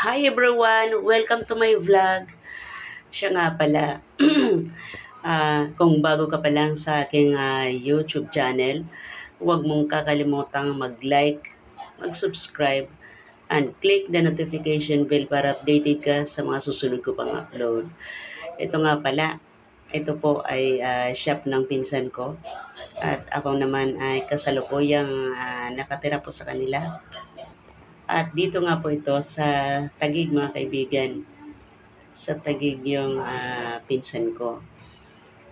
Hi everyone! Welcome to my vlog. Siya nga pala, kung bago ka pa lang sa aking YouTube channel, huwag mong kakalimutang mag-like, mag-subscribe, and click the notification bell para updated ka sa mga susunod ko pang upload. Ito nga pala, ito po ay shop ng pinsan ko at ako naman ay kasalukuyang nakatira po sa kanila. At dito nga po ito sa Taguig mga kaibigan. Sa Taguig yung pinsan ko.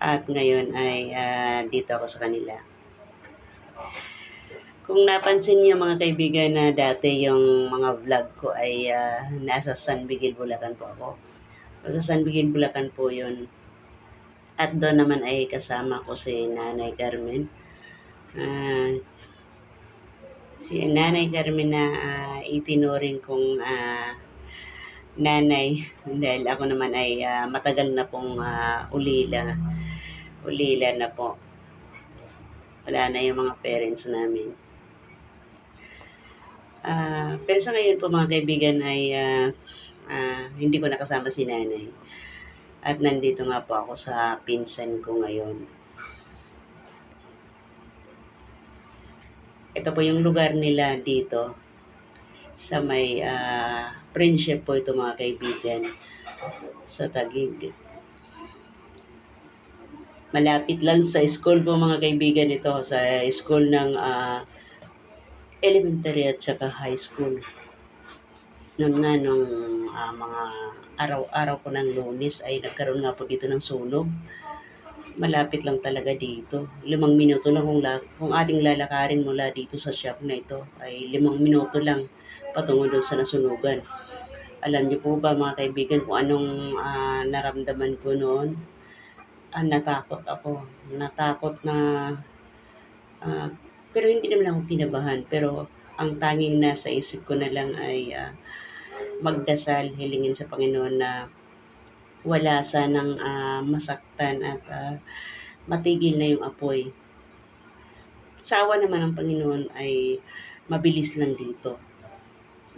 At ngayon ay dito ako sa kanila. Kung napansin niyo mga kaibigan na dati yung mga vlog ko ay nasa San Miguel, Bulacan po ako. Sa San Miguel, Bulacan po yun. At doon naman ay kasama ko si Nanay Carmen. Si Nanay Carmen na itinuring kong nanay dahil ako naman ay matagal na pong ulila na po. Wala na yung mga parents namin. Pero sa ngayon po mga kaibigan ay hindi ko nakasama si nanay. At nandito nga po ako sa pinsan ko ngayon. Ito po yung lugar nila dito. Sa may friendship po ito mga kaibigan. Sa Taguig. Malapit lang sa school po mga kaibigan ito. Sa school ng elementary at saka high school. Nung mga araw-araw ko ng Lunes ay nagkaroon nga po dito ng sunog. Malapit lang talaga dito. 5 minuto lang kung ating lalakarin mula dito sa shop na ito ay 5 minuto lang patungo doon sa nasunugan. Alam niyo po ba mga kaibigan kung anong naramdaman ko noon? Natakot ako. Natakot na pero hindi naman ako kinabahan. Pero ang tanging nasa isip ko na lang ay magdasal, hilingin sa Panginoon na wala sanang masaktan at matigil na yung apoy. Sa awa naman ng Panginoon ay mabilis lang dito.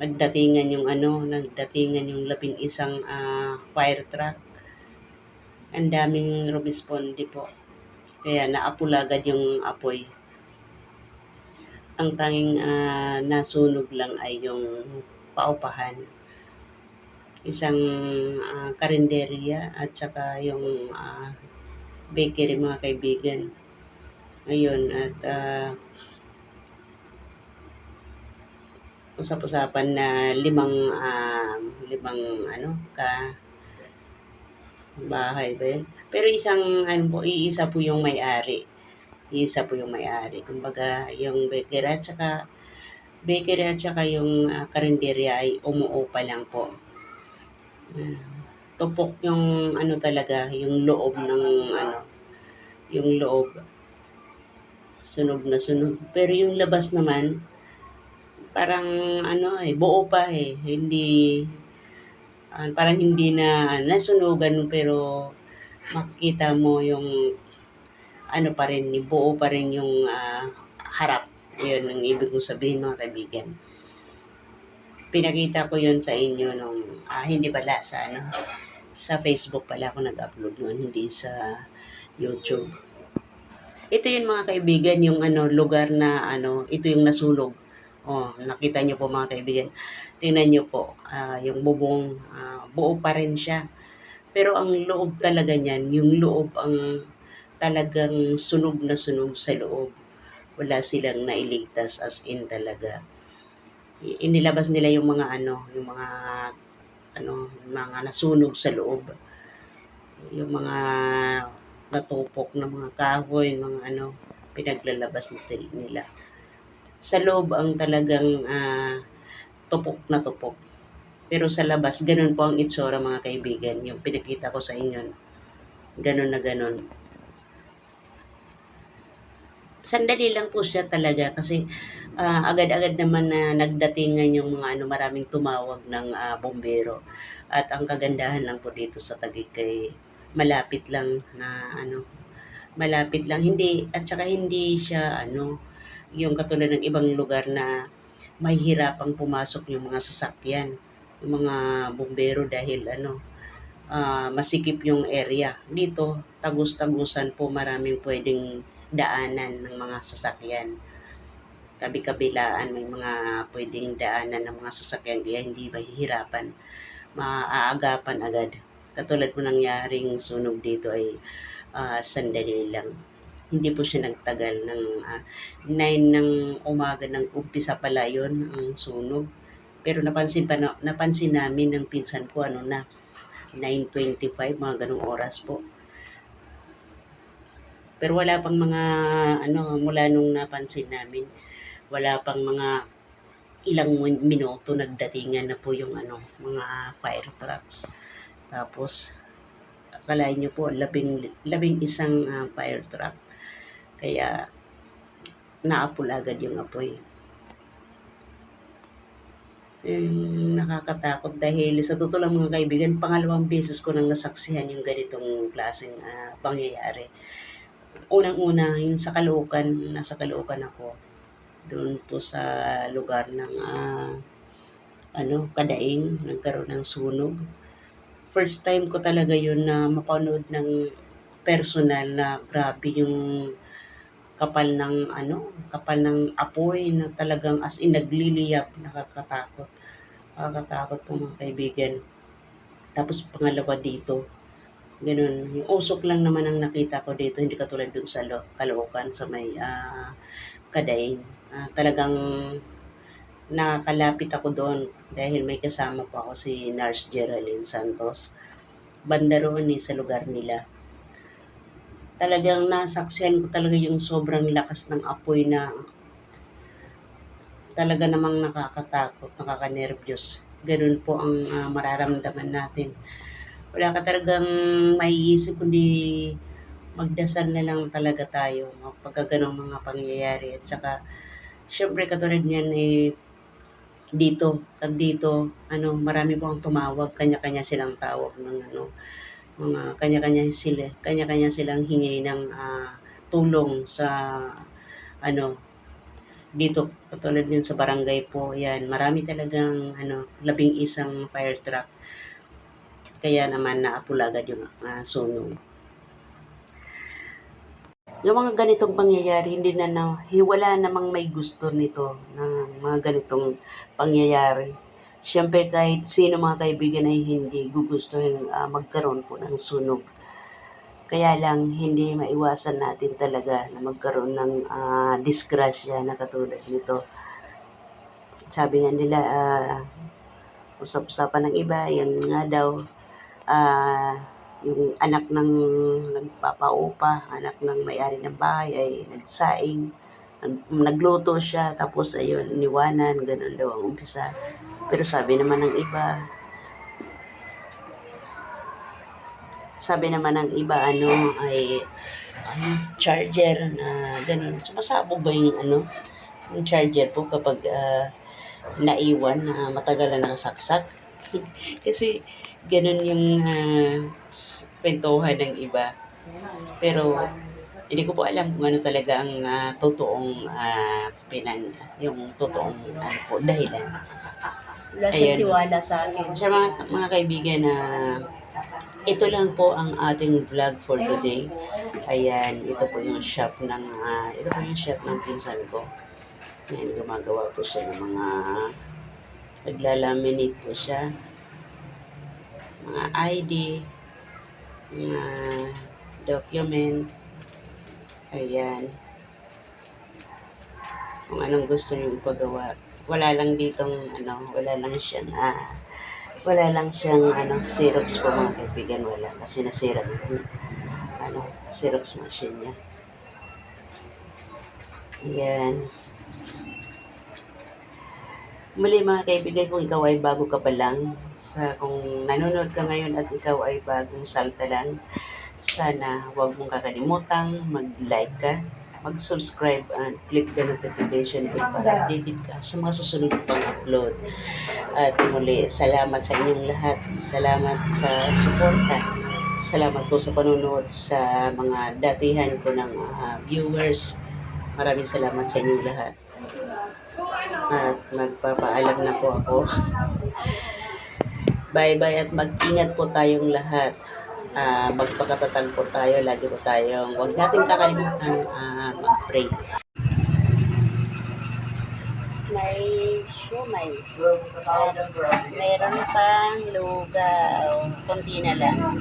Nagdatingan yung 11 fire truck. Ang daming rumisponde po. Kaya naapula agad yung apoy. Ang tanging nasunog lang ay yung paupahan. Isang karinderya at saka yung bakery mga kaibigan. Ngayon at usap-usapan na limang bahay ba yun? Pero iisa po yung may-ari. Iisa po yung may-ari. Kumbaga, yung bakery at saka yung karinderya ay umuupa lang po. Tupok yung talaga, yung loob ng yung loob. Sunog na sunog. Pero yung labas naman, parang buo pa eh. Parang hindi na nasunugan pero makikita mo yung pa rin, buo pa rin yung harap. Yun ang ibig kong sabihin mga kaibigan. Pinakita ko yun sa inyo nung hindi pala sa Facebook pala ako nag-upload noon, hindi sa YouTube. Ito yun mga kaibigan, yung lugar na ito yung nasunog. Oh, nakita niyo po mga kaibigan. Tingnan niyo po, yung bubong buo pa rin siya. Pero ang loob talaga niyan, yung loob ang talagang sunog na sunog sa loob. Wala silang nailigtas as in talaga. Inilabas nila yung mga mga nasunog sa loob. Yung mga natupok na mga kahoy, mga pinaglalabas nila. Sa loob ang talagang tupok na tupok. Pero sa labas, ganun po ang itsura mga kaibigan. Yung pinakita ko sa inyo, ganun na ganun. Sandali lang po siya talaga kasi agad-agad naman na nagdatingan yung mga maraming tumawag ng bombero. At ang kagandahan lang po dito sa Taguig kay malapit lang malapit lang, hindi, at saka hindi siya yung katulad ng ibang lugar na mahihirapang pumasok yung mga sasakyan, yung mga bumbero dahil masikip yung area. Dito, tagus-tagusan po, maraming pwedeng daanan ng mga sasakyan. Tabi-kabilaan, may mga pwedeng daanan ng mga sasakyan kaya hindi mahihirapan, maaagapan agad. Katulad po nangyaring sunog dito ay sandali lang. Hindi po siya nagtagal ng 9 ng umaga ng umpisa pala yon ang sunog. Pero napansin namin ng pinsan ko 9:25 mga ganong oras po. Pero wala pang mga mula nung napansin namin, wala pang mga ilang minuto nagdatingan na po yung mga fire trucks. Tapos akalain niyo po labing isang fire truck. Kaya naapol agad yung apoy. Nakakatakot dahil sa totoo lang mga kaibigan, pangalawang beses ko nang nasaksihan yung ganitong klaseng pangyayari. Unang-una, yung sa Caloocan, nasa Caloocan ako. Doon po sa lugar ng Kadaing, nagkaroon ng sunog. First time ko talaga yun na mapanood ng personal na grabe yung kapal ng apoy na talagang as in nagliliyap, nakakatakot. Nakakatakot po mga kaibigan. Tapos pangalawa dito, ganun. Yung usok lang naman ang nakita ko dito, hindi katulad dun sa Caloocan, sa may Kadaing. Talagang nakakalapit ako doon dahil may kasama pa ako si Nurse Geraldine Santos. Banda roon sa lugar nila. Talagang nasaksihan ko talaga yung sobrang lakas ng apoy na talaga namang nakakatakot, nakakanervyos. Ganun po ang mararamdaman natin. Wala ka talagang maiisip kundi magdasal na lang talaga tayo pagka ganong mga pangyayari. At saka, syempre katulad niyan dito, marami po ang tumawag, kanya-kanya silang tawag ng mga kanya-kanya silang hingi ng tulong sa dito, katulad din sa barangay po, yan, marami talagang 11 fire truck. Kaya naman naapula agad yung sunog. Yung mga ganitong pangyayari, wala namang may gusto nito ng mga ganitong pangyayari. Siyempre kahit sino mga kaibigan ay hindi gugustuhin magkaroon po ng sunog. Kaya lang hindi maiwasan natin talaga na magkaroon ng disgrasya na katulad nito. Sabi nga nila, usap-usapan ng iba, yun nga daw, yung anak ng nagpapaupa, anak ng may-ari ng bahay ay nagsaing, nagluto siya, tapos ayun, niwanan, ganun daw ang umpisa. Pero sabi naman ng iba ay charger na ganun. Sumasabog ba yung charger po kapag naiwan na matagal na nakasaksak? Kasi ganun yung kwentuhan ng iba. Pero hindi ko po alam kung ano talaga ang totoong yung totoong dahilan. Wala siyang tiwala sa akin. Sa mga kaibigan ito lang po ang ating vlog for today. Ayan, ito po yung shop ng pinsan ko. Ayan, gumagawa po siya ng mga naglalaminate po siya. Mga ID, mga document. Ayan. Kung anong gusto niyo ipagawa. Wala lang siyang Xerox po mga kaibigan, wala kasi nasira ng Xerox machine niya. Ayan. Muli mga kaibigan, kung ikaw ay bago ka pa lang, kung nanonood ka ngayon at ikaw ay bagong salta lang, sana huwag mong kakalimutang mag-like ka, mag-subscribe and click the notification bell para updated ka sa mga susunod pang upload. At muli, salamat sa inyong lahat. Salamat sa suporta. Salamat po sa panonood sa mga datihan ko ng viewers. Maraming salamat sa inyong lahat. At magpapaalam na po ako. Bye-bye at mag-ingat po tayong lahat. Magpakatatag po tayo, lagi po tayong, huwag natin kakalimutan mag-pray. May siomay. Meron pang lugaw. Konti na lang.